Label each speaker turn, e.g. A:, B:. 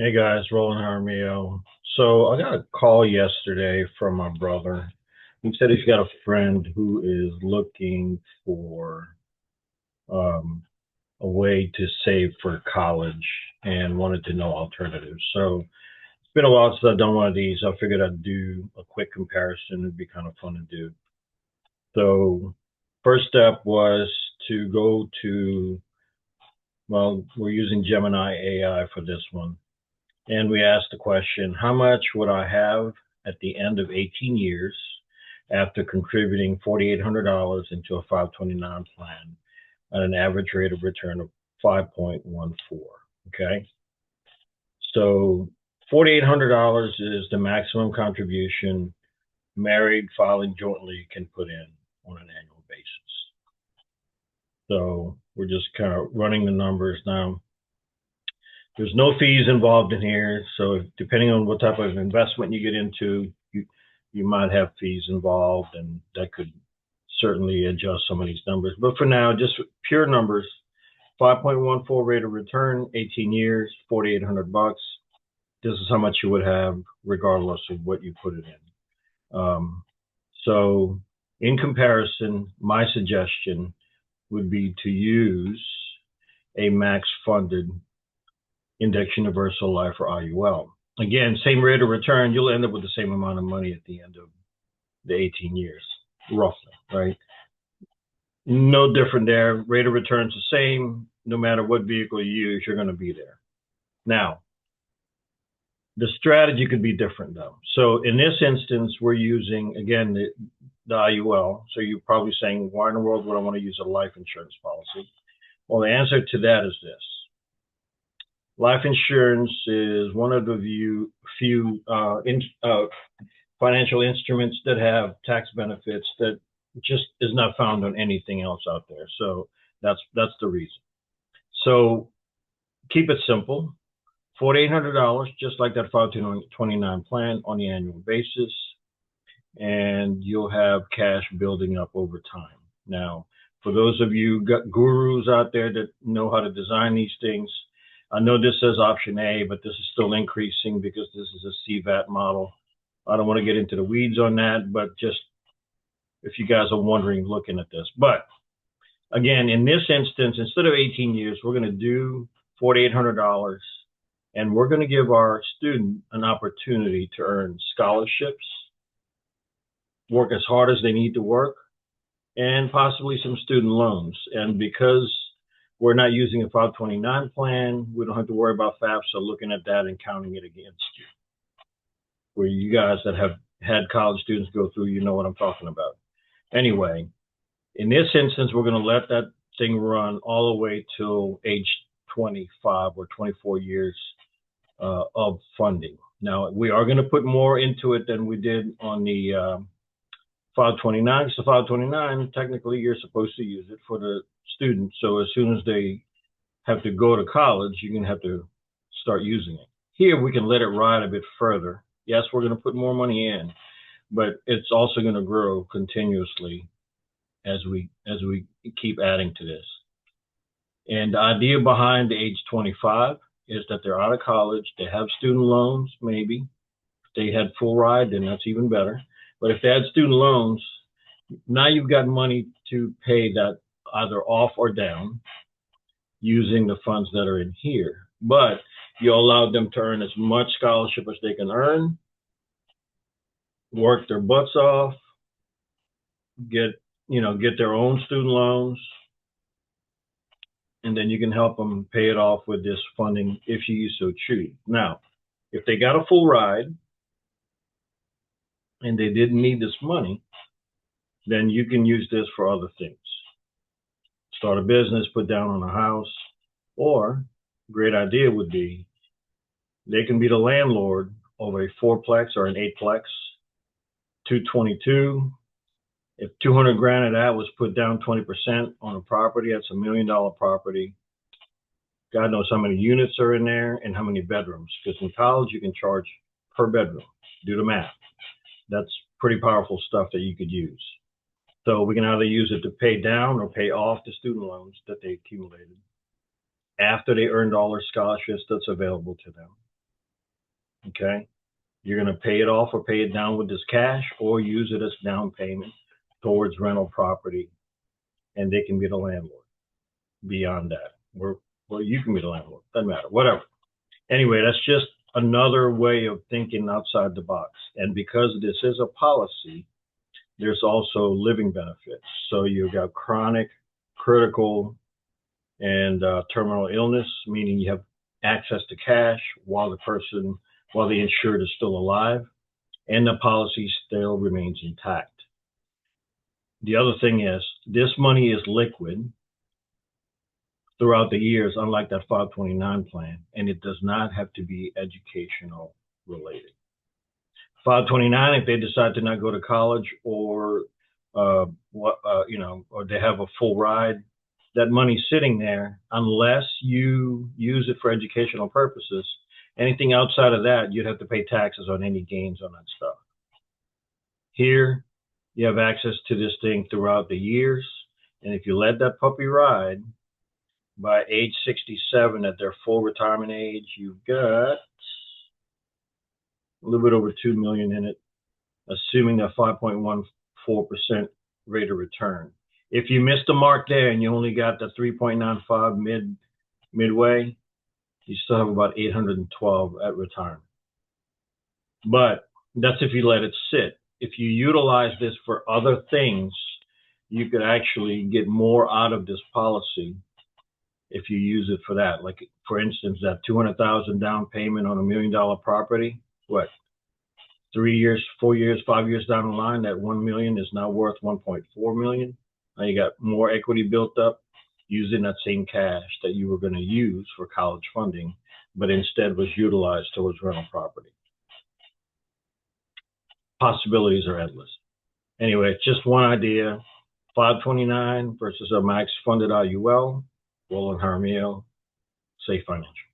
A: Hey guys, Roland Jaramillo. So I got a call yesterday from my brother. He said he's got a friend who is looking for um, a way to save for college and wanted to know alternatives. So it's been a while since I've done one of these. I figured I'd do a quick comparison. It'd be kind of fun to do. So first step was to go to, well, we're using Gemini AI for this one. And we asked the question, how much would I have at the end of 18 years after contributing $4,800 into a 529 plan at an average rate of return of 5.14? Okay. So $4,800 is the maximum contribution married filing jointly can put in on an annual basis. So we're just kind of running the numbers now. There's no fees involved in here, so depending on what type of investment you get into, you might have fees involved, and that could certainly adjust some of these numbers. But for now, just pure numbers: 5.14 rate of return, 18 years, 4,800 bucks. This is how much you would have regardless of what you put it in. So, in comparison, my suggestion would be to use a max funded Index Universal Life or IUL. Again, same rate of return, you'll end up with the same amount of money at the end of the 18 years, roughly, right? No different there. Rate of return's the same. No matter what vehicle you use, you're going to be there. Now, the strategy could be different though. So in this instance, we're using, again, the IUL. So you're probably saying, why in the world would I want to use a life insurance policy? Well, the answer to that is this. Life insurance is one of the few financial instruments that have tax benefits that just is not found on anything else out there. So that's the reason. So keep it simple. $4,800, just like that 529 plan on the annual basis, and you'll have cash building up over time. Now, for those of you gurus out there that know how to design these things, I know this says option A, but this is still increasing because this is a CVAT model. I don't want to get into the weeds on that, but just if you guys are wondering, looking at this. But again, in this instance, instead of 18 years, we're going to do $4,800, and we're going to give our student an opportunity to earn scholarships, work as hard as they need to work, and possibly some student loans. And because we're not using a 529 plan, we don't have to worry about FAFSA looking at that and counting it against you. For you guys that have had college students go through, you know what I'm talking about. Anyway, in this instance, we're going to let that thing run all the way till age 25 or 24 years of funding. Now, we are going to put more into it than we did on the 529. So 529, technically, you're supposed to use it for the students. So as soon as they have to go to college, you're going to have to start using it. Here, we can let it ride a bit further. Yes, we're going to put more money in, but it's also going to grow continuously as we keep adding to this. And the idea behind the age 25 is that they're out of college, they have student loans, maybe. If they had full ride, then that's even better. But if they had student loans, now you've got money to pay that either off or down using the funds that are in here. But you allow them to earn as much scholarship as they can earn, work their butts off, get their own student loans, and then you can help them pay it off with this funding if you so choose. Now, if they got a full ride and they didn't need this money, then you can use this for other things. Start a business, put down on a house, or great idea would be they can be the landlord of a fourplex or an eightplex, 222. If 200 grand of that was put down 20% on a property, that's $1 million property. God knows how many units are in there and how many bedrooms. Because in college, you can charge per bedroom. Do the math. That's pretty powerful stuff that you could use. So we can either use it to pay down or pay off the student loans that they accumulated after they earned all their scholarships that's available to them. Okay. You're going to pay it off or pay it down with this cash or use it as down payment towards rental property, and they can be the landlord beyond that. Or you can be the landlord. Doesn't matter. Whatever. Anyway, that's just another way of thinking outside the box. And because this is a policy, there's also living benefits. So you've got chronic, critical, and terminal illness, meaning you have access to cash while the insured is still alive, and the policy still remains intact. The other thing is, this money is liquid throughout the years, unlike that 529 plan, and it does not have to be educational related. 529, if they decide to not go to college or or they have a full ride, that money's sitting there unless you use it for educational purposes. Anything outside of that, you'd have to pay taxes on any gains on that stuff. Here, you have access to this thing throughout the years, and if you let that puppy ride, by age 67 at their full retirement age, you've got a little bit over 2 million in it, assuming that 5.14% rate of return. If you missed the mark there and you only got the 3.95 midway, you still have about 812 at retirement. But that's if you let it sit. If you utilize this for other things, you could actually get more out of this policy if you use it for that. Like, for instance, that $200,000 down payment on $1 million property, 3 years, 4 years, 5 years down the line, that 1 million is now worth 1.4 million. Now you got more equity built up using that same cash that you were going to use for college funding, but instead was utilized towards rental property. Possibilities are endless. Anyway, it's just one idea. 529 versus a max funded IUL. Roland Jaramillo, Safe Financial.